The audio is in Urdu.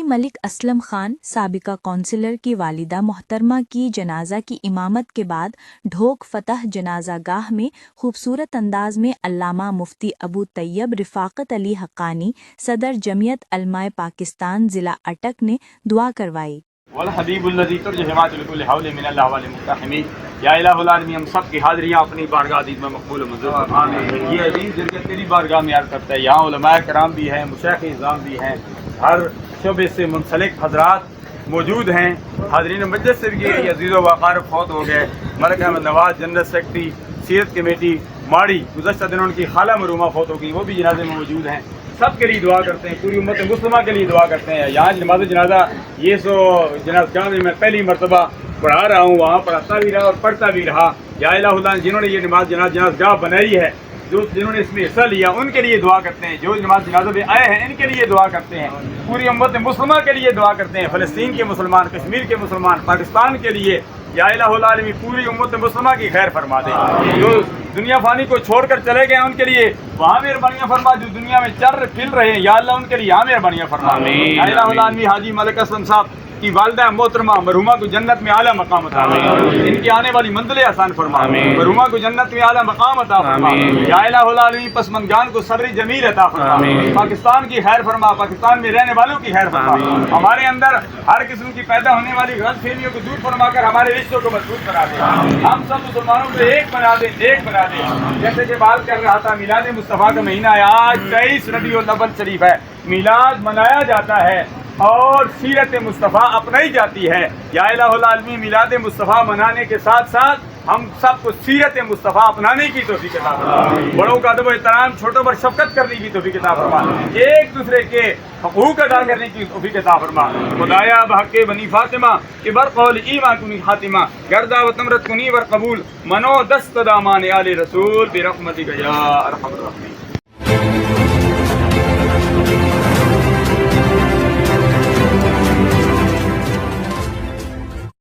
ملک اسلم خان سابقہ کونسلر کی والدہ محترمہ کی جنازہ کی امامت کے بعد ڈھوک فتح جنازہ گاہ میں خوبصورت انداز میں علامہ مفتی ابو طیب رفاقت علی حقانی صدر جمعیت علماء پاکستان ضلع اٹک نے دعا کروائی۔ والحبیب الذی ترجمات لکل حول من اللہ والمقتحمی، یا الہ العالمین ہم سب کی حاضریاں اپنی بارگاہ عزیز میں مقبول و منظور فرما۔ یہ عزیز دل کے تیری بارگاہ میں عرض کرتا ہے، یہاں علماء کرام بھی ہیں، مشائخ اعظام بھی ہیں، ہر شعبے سے منسلک حضرات موجود ہیں۔ حاضرین مجلس سے بھی یہ عزیز و واقارب فوت ہو گئے، ملک احمد نواز جنرل سیکرٹری سیرت کمیٹی ماڑی، گزشتہ دنوں ان کی خالہ مرحومہ فوت ہو گئی، وہ بھی جنازے میں موجود ہیں۔ سب کے لیے دعا کرتے ہیں، پوری امت مسلمہ کے لیے دعا کرتے ہیں۔ یہاں نماز جنازہ یہ جنازہ گاہ میں پہلی مرتبہ پڑھا رہا ہوں، وہاں پڑھاتا بھی رہا اور پڑھتا بھی رہا۔ یا الہ اللہ جنہوں نے یہ نماز جنازہ گاہ بنائی ہے، جنہوں نے اس میں حصہ لیا، ان کے لیے دعا کرتے ہیں۔ جو نماز جنازہ میں آئے ہیں ان کے لیے دعا کرتے ہیں، پوری امت مسلمہ کے لیے دعا کرتے ہیں، فلسطین کے مسلمان، کشمیر کے مسلمان، پاکستان کے لیے یا الہ العالمین پوری امت مسلمہ کی خیر فرما دے۔ جو دنیا فانی کو چھوڑ کر چلے گئے ان کے لیے وہاں مہربانیاں فرما، جو دنیا میں چر پھر رہے ہیں یا اللہ ان کے لیے یہاں مہربانیاں فرما۔ یا الہ العالمین حاجی ملک اسلم صاحب کی والدہ محترمہ مرحومہ کو جنت میں اعلیٰ مقام عطا فرما، ان کی آنے والی منزلیں آسان فرما، مرحومہ کو جنت میں اعلیٰ مقام عطا فرما۔ یا الہ العالمین پسماندگان کو صبر جمیل عطا فرما، پاکستان کی خیر فرما، پاکستان میں رہنے والوں کی خیر فرما، ہمارے اندر ہر قسم کی پیدا ہونے والی غلط فہمیوں کو دور فرما کر ہمارے رشتوں کو مضبوط کرا دے، ہم سب مسلمانوں کو ایک بنا دے، ایک بنا دے۔ جیسے کہ بات کر رہا تھا، میلاد مصطفیٰ کا مہینہ ہے، آج 23 ربیع الاول شریف ہے، میلاد منایا جاتا ہے اور سیرت مصطفیٰ اپنائی جاتی ہے۔ یا الہ العالمین میلاد مصطفیٰ منانے کے ساتھ ساتھ ہم سب کو سیرت مصطفیٰ اپنانے کی توفیق عطا فرما، بڑوں کا ادب و احترام، چھوٹوں پر شفقت کرنے کی توفیق عطا فرما، ایک دوسرے کے حقوق ادا کرنے کی توفیق عطا فرما۔ خدایا بحق بنی فاطمہ کہ برقول ایمان کنی خاتمہ، گردہ و تمرت کنی ور قبول، منو دست دامان آل رسول برحمتک یا ارحم الراحمین۔